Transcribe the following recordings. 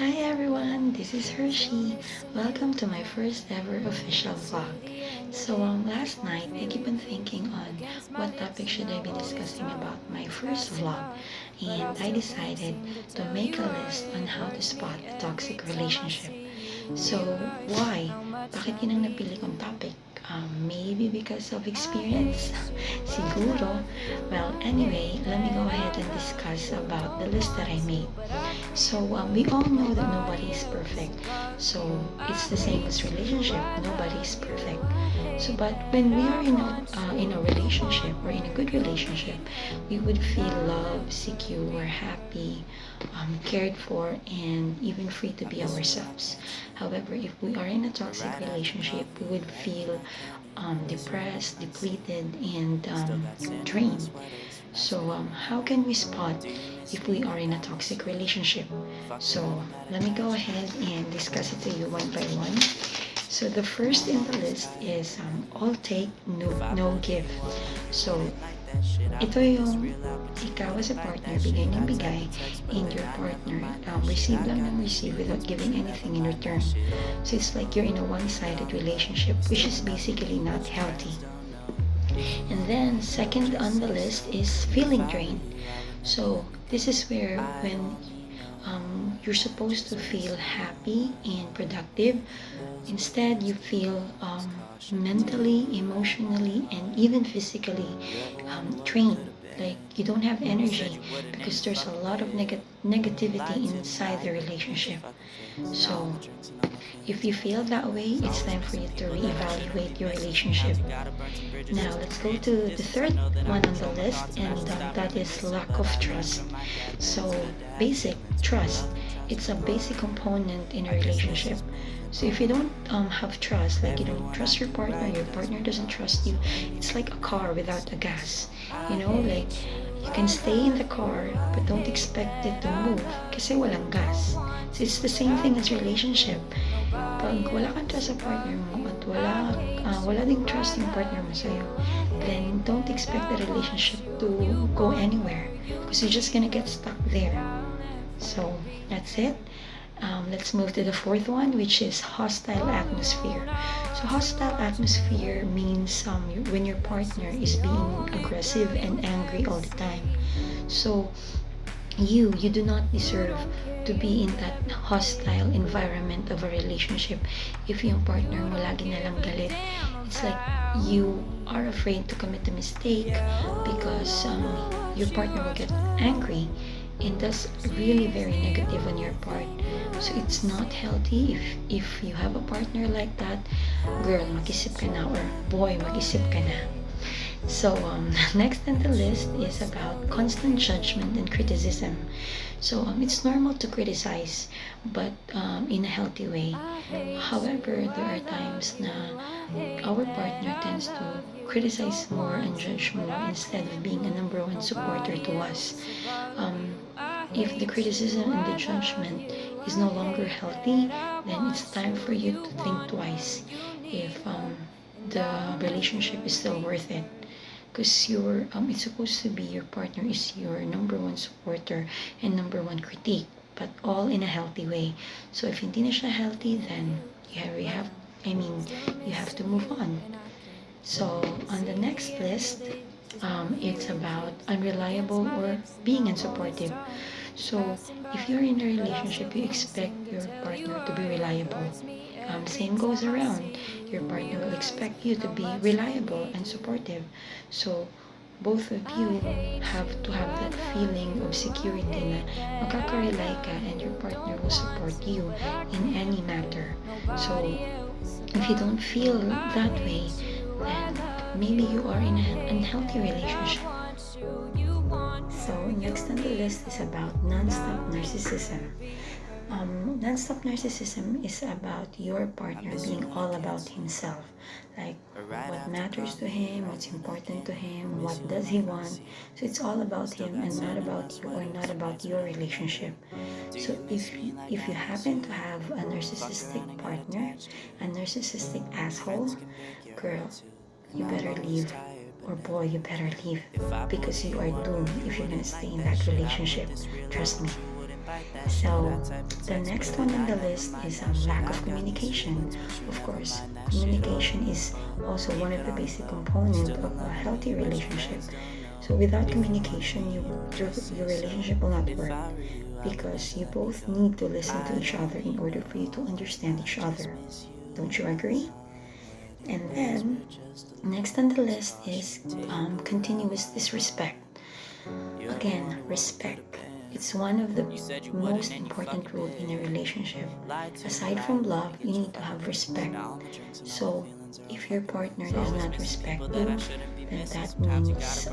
Hi everyone, this is Hershey. Welcome to my first ever official vlog. Last night I keep on thinking on what topic should I be discussing about my first vlog, and I decided to make a list on how to spot a toxic relationship. So why? Bakit yun ang napili kong topic? Maybe because of experience? Siguro. Well, anyway, let me go ahead and discuss about the list that I made. We all know that nobody is perfect. So it's the same as relationship. Nobody is perfect. But when we are in a relationship or in a good relationship, we would feel loved, secure, happy, cared for, and even free to be ourselves. However, if we are in a toxic relationship, we would feel depressed, depleted, and drained. How can we spot if we are in a toxic relationship? Let me go ahead and discuss it to you one by one. So, the first in the list is all take, no give. So, ito yung ikaw as a partner, bigay ng bigay, and your partner receive lang ng receive without giving anything in return. So, it's like you're in a one-sided relationship, which is basically not healthy. And then second on the list is feeling drained. So this is where when you're supposed to feel happy and productive, instead you feel mentally, emotionally, and even physically drained. Like you don't have energy because there's a lot of negativity inside the relationship. So if you feel that way, it's time for you to reevaluate your relationship. Now, let's go to the third one on the list, and that is lack of trust. So, basic trust, it's a basic component in a relationship. So, if you don't have trust, like you don't trust your partner doesn't trust you, it's like a car without a gas. Like you can stay in the car, but don't expect it to move kasi walang gas. So, it's the same thing as relationship. Pag wala kang trust sa partner mo at wala ding trust yung partner mo sa'yo, then don't expect the relationship to go anywhere because you're just gonna get stuck there. So that's it. Let's move to the fourth one, which is hostile atmosphere. So hostile atmosphere means when your partner is being aggressive and angry all the time. So you do not deserve to be in that hostile environment of a relationship. If yung partner mo lagi na lang galit, it's like you are afraid to commit a mistake because your partner will get angry, and that's really very negative on your part. So it's not healthy if you have a partner like that. Girl, mag-isip ka na, or boy, mag-isip ka na. So next on the list is about constant judgment and criticism. So it's normal to criticize, but in a healthy way. However, there are times na our partner tends to criticize more and judge more instead of being a number one supporter to us. If the criticism and the judgment is no longer healthy, then it's time for you to think twice if the relationship is still worth it, because it's supposed to be your partner is your number one supporter and number one critique, but all in a healthy way. So if hindi na siya healthy, then you have to move on. So on the next list, it's about unreliable or being unsupportive. So if you're in a relationship, you expect your partner to be reliable. Same goes around. Your partner will expect you to be reliable and supportive. So both of you have to have that feeling of security na makaka-rely ka and your partner will support you in any matter. So if you don't feel that way, then maybe you are in an unhealthy relationship. So next on the list is about non-stop narcissism. Non-stop narcissism is about your partner being all about himself, like what matters to him, what's important to him, what does he want. So it's all about him and not about you or not about your relationship. So if you happen to have a narcissistic partner, a narcissistic asshole, girl, you better leave. Or boy, you better leave, because you are doomed if you're gonna stay in that relationship. Trust me. So the next one on the list is a lack of communication. Of course, communication is also one of the basic components of a healthy relationship. So without communication, your relationship will not work because you both need to listen to each other in order for you to understand each other. Don't you agree? And then, next on the list is continuous disrespect. Again, respect. It's one of the most important rules in a relationship. Aside from love, you need to have respect. So, if your partner does not respect you, then that means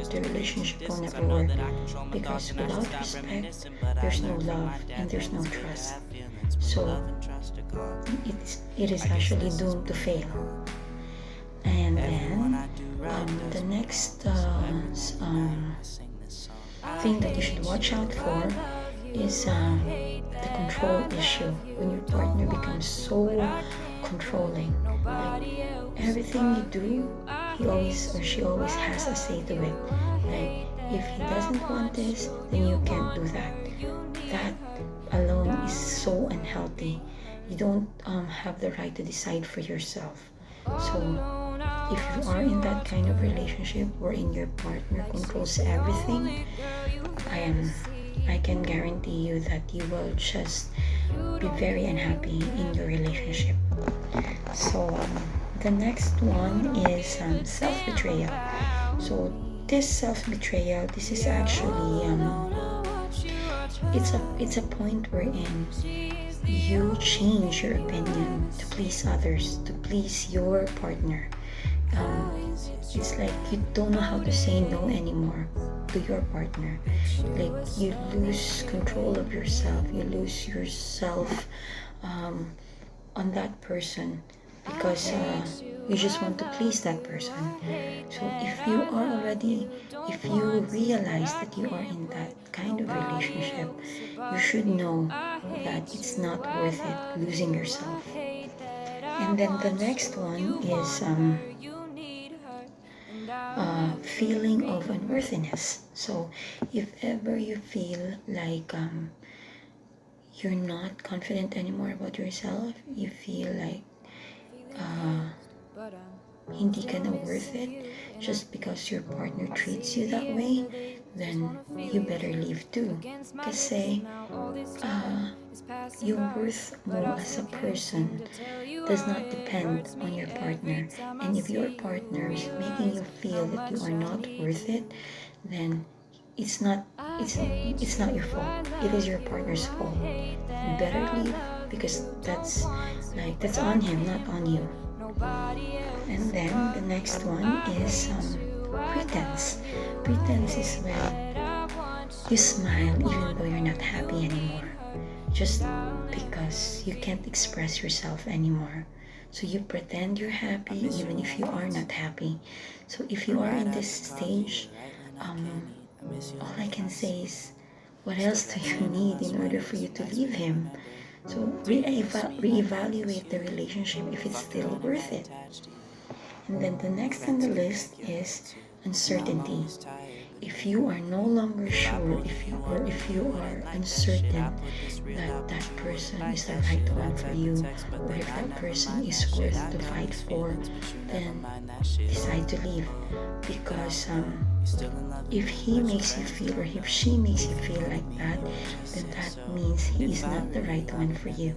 the relationship will never work. Because without respect, there's no love and there's no trust. So, it is actually doomed to fail. And then the next thing that you should watch out for is the control issue. When your partner becomes so controlling, like everything you do, he always or she always has a say to it. Like if he doesn't want this, then you can't do that. That alone is so unhealthy. You don't have the right to decide for yourself. So if you are in that kind of relationship wherein your partner controls everything, I can guarantee you that you will just be very unhappy in your relationship. So the next one is self-betrayal. So this self-betrayal, this is actually it's a point wherein you change your opinion to please others, to please your partner. It's like you don't know how to say no anymore to your partner. Like you lose control of yourself, you lose yourself on that person because you just want to please that person. So if you realize that you are in that kind of relationship, you should know that it's not worth it losing yourself. And then the next one is feeling of unworthiness. So if ever you feel like you're not confident anymore about yourself, you feel like hindi ka na worth it just because your partner treats you that way, then you better leave too. Kasi your worth mo as a person does not depend on your partner. And if your partner is making you feel that you are not worth it, then it's not your fault. It is your partner's fault. You better leave because that's on him, not on you. And then the next one is pretense. Pretense is when you smile even though you're not happy anymore, just because you can't express yourself anymore. So you pretend you're happy even if you are not happy. So if you are in this stage, all I can say is, what else do you need in order for you to leave him? So reevaluate the relationship if it's still worth it. And then the next on the list is uncertainty. If you are no longer sure, if you are uncertain that that person is the right one for you, or if that person is worth to fight for, then decide to leave. Because if he makes you feel, or if she makes you feel like that, then that means he is not the right one for you.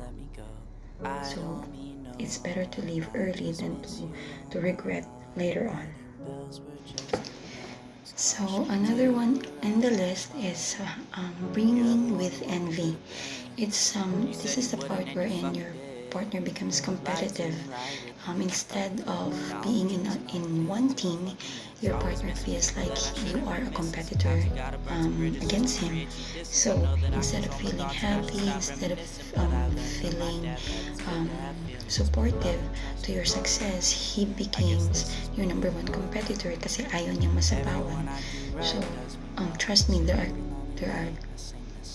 So it's better to leave early than to regret later on. So another one in the list is bringing with envy. It's this is the part wherein your partner becomes competitive. Instead of being in one team, your partner feels like you are a competitor against him. So instead of feeling happy, instead of feeling supportive to your success, he becomes your number one competitor kasi ayaw niyang masapawan. So trust me, there are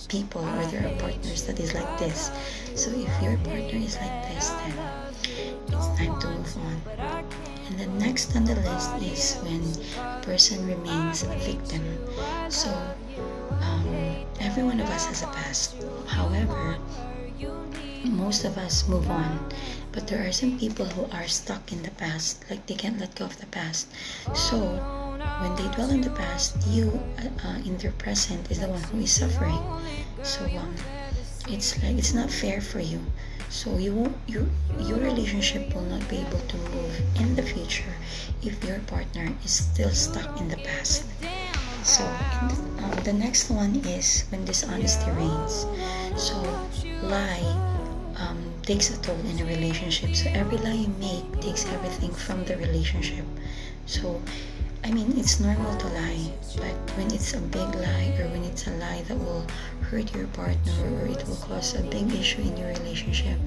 people or there are partners that is like this. So if your partner is like this, then it's time to move on. And then next on the list is when a person remains a victim. So every one of us has a past. However, most of us move on, but there are some people who are stuck in the past, like they can't let go of the past. So when they dwell in the past, you in their present is the one who is suffering. So it's like it's not fair for you. So you won't, your relationship will not be able to move in the future if your partner is still stuck in the past. So the next one is when dishonesty reigns. So lie takes a toll in a relationship. So every lie you make takes everything from the relationship. So I mean, it's normal to lie, but when it's a big lie or when it's a lie that will hurt your partner or it will cause a big issue in your relationship,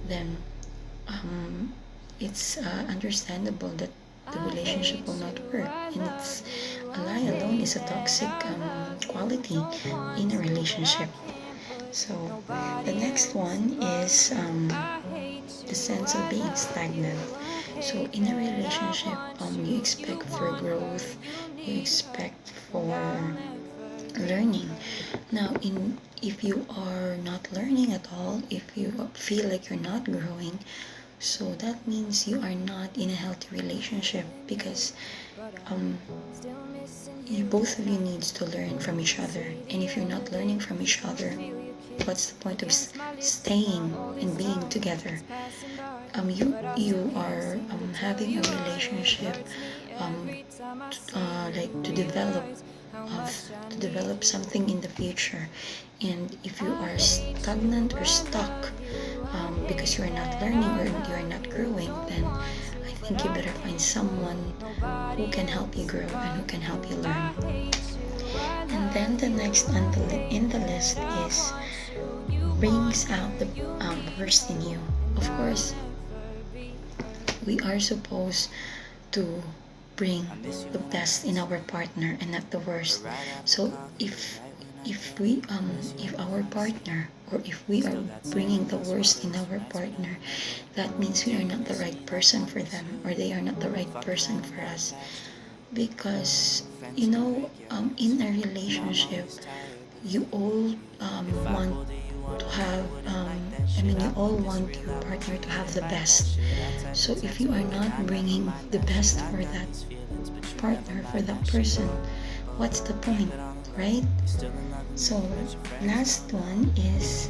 then it's understandable that the relationship will not work. And it's a lie alone is a toxic quality in a relationship. So the next one is the sense of being stagnant. So in a relationship, you expect for growth, you expect for learning. Now, in if you are not learning at all, if you feel like you're not growing, so that means you are not in a healthy relationship because both of you needs to learn from each other. And if you're not learning from each other, what's the point of staying and being together? You are having a relationship like to develop something in the future, and if you are stagnant or stuck because you are not learning or you are not growing, then I think you better find someone who can help you grow and who can help you learn. And then the next on in the list is brings out the worst in you. Of course, we are supposed to bring the best in our partner and not the worst. So if our partner or if we are bringing the worst in our partner, that means we are not the right person for them or they are not the right person for us. Because in a relationship, you all want to have you all want your partner to have the best. So if you are not bringing the best for that partner, for that person, what's the point, right? So last one is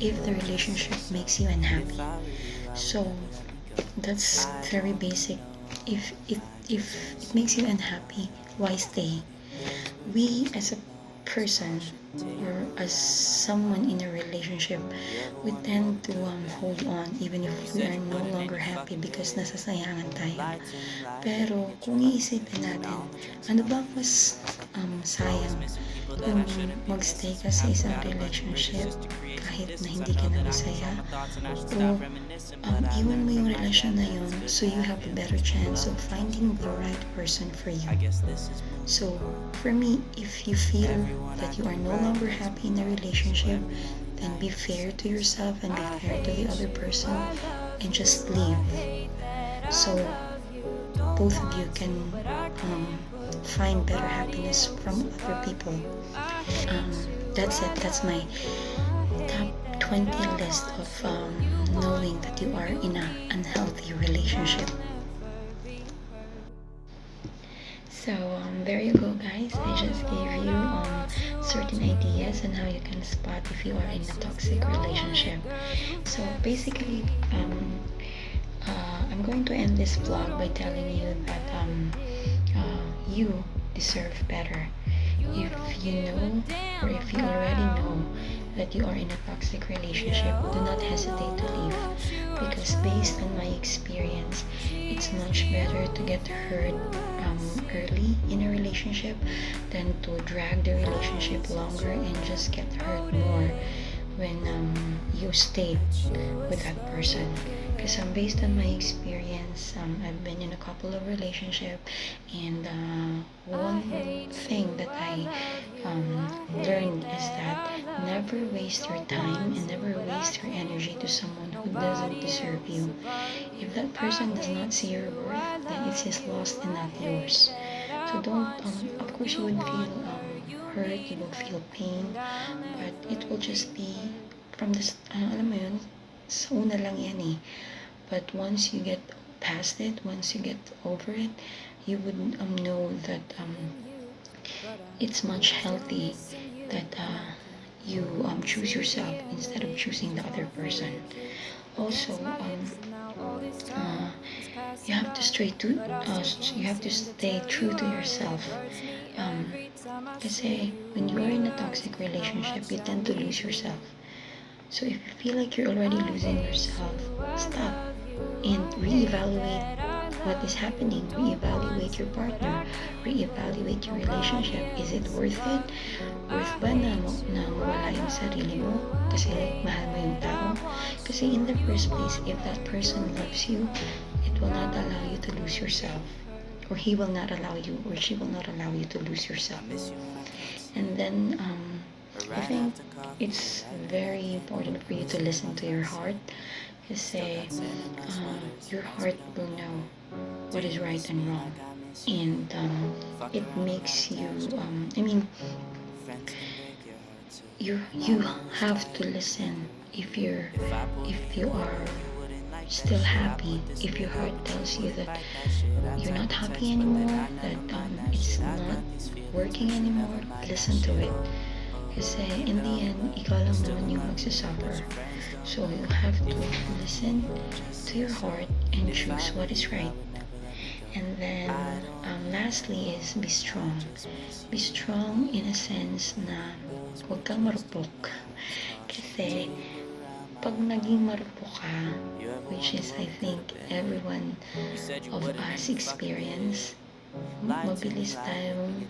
if the relationship makes you unhappy. So that's very basic. If it makes you unhappy, why stay? We as a person or as someone in a relationship, we tend to hold on even if we are no longer happy because nasasayangan tayo. Pero kung iisipin natin, ano ba mas sayang yung magstay ka sa isang relationship kahit na hindi ka na masaya, o iwan mo yung relasyon na yun so you have a better chance of finding the right person for you. So for me, if you feel that you are no longer happy in a relationship, then be fair to yourself and be fair to the other person and just leave. So both of you can find better happiness from other people. That's it. That's my top 20 list of knowing that you are in an unhealthy relationship. So there you go, guys. I just gave you certain ideas on how you can spot if you are in a toxic relationship. So basically, I'm going to end this vlog by telling you that you deserve better. If you know or if you already know that you are in a toxic relationship, do not hesitate to leave, because based on my experience, it's much better to get hurt early in a relationship than to drag the relationship longer and just get hurt more when you stay with that person. Because based on my experience, I've been in a couple of relationships, and one thing that I learned is that never waste your time and never waste your energy to someone who doesn't deserve you. If that person does not see your worth, then it's his loss and not yours. So don't, of course you would feel hurt, you will feel pain, but it will just be from this, alam mo yun, sa una lang yan eh. But once you get past it, once you get over it, you would know that it's much healthy that you choose yourself instead of choosing the other person. Also, you have to you have to stay true to yourself. Kasi when you are in a toxic relationship, you tend to lose yourself. So if you feel like you're already losing yourself, stop and reevaluate what is happening. Reevaluate your partner. Reevaluate your relationship. Is it worth it? Worth ba na mawala yung sarili mo kasi mahal mo yung tao? Kasi in the first place, if that person loves you, it will not allow you to lose yourself. Or he will not allow you, or she will not allow you to lose yourself. And then, I think it's very important for you to listen to your heart. Kasi your heart will know what is right and wrong. And it makes you, you have to listen if you are still happy. If your heart tells you that you're not happy anymore, that it's not working anymore, listen to it. Kasi in the end, ikaw lang naman yung magsasuffer. So you have to listen to your heart and choose what is right. And then lastly is be strong. Be strong in a sense na huwag kang marupok. Kasi pag naging marupok ka, which is I think everyone of us experience, mabilis tayong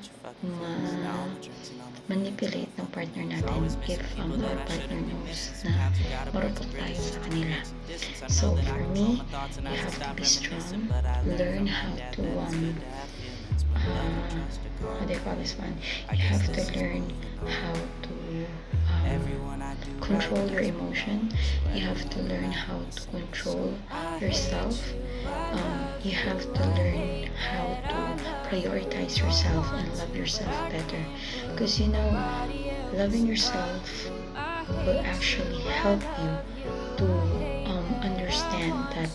manipulate ng partner natin if our partner knows na marupok tayo sa kanila. So for me, you have to be strong, learn how to how do you call this one? You have to learn how to control your emotion. You have to learn how to control yourself. You have to learn how to prioritize yourself and love yourself better. Because loving yourself will actually help you to understand that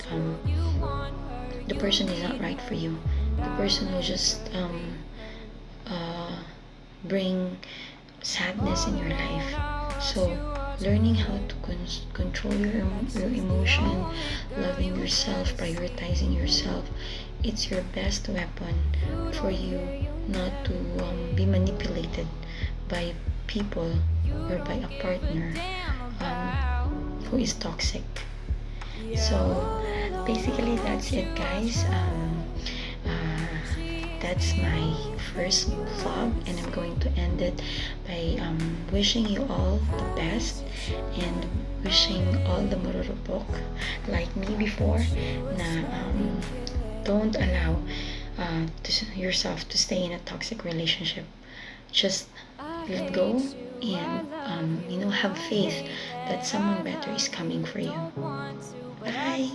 the person is not right for you. The person will just bring sadness in your life. So learning how to control your emotion, loving yourself, prioritizing yourself, it's your best weapon for you not to be manipulated by people or by a partner who is toxic. So basically that's it, guys. That's my first vlog, and I'm going to end it by wishing you all the best and wishing all the marurupok like me before na don't allow yourself to stay in a toxic relationship. Just let go and have faith that someone better is coming for you. Bye!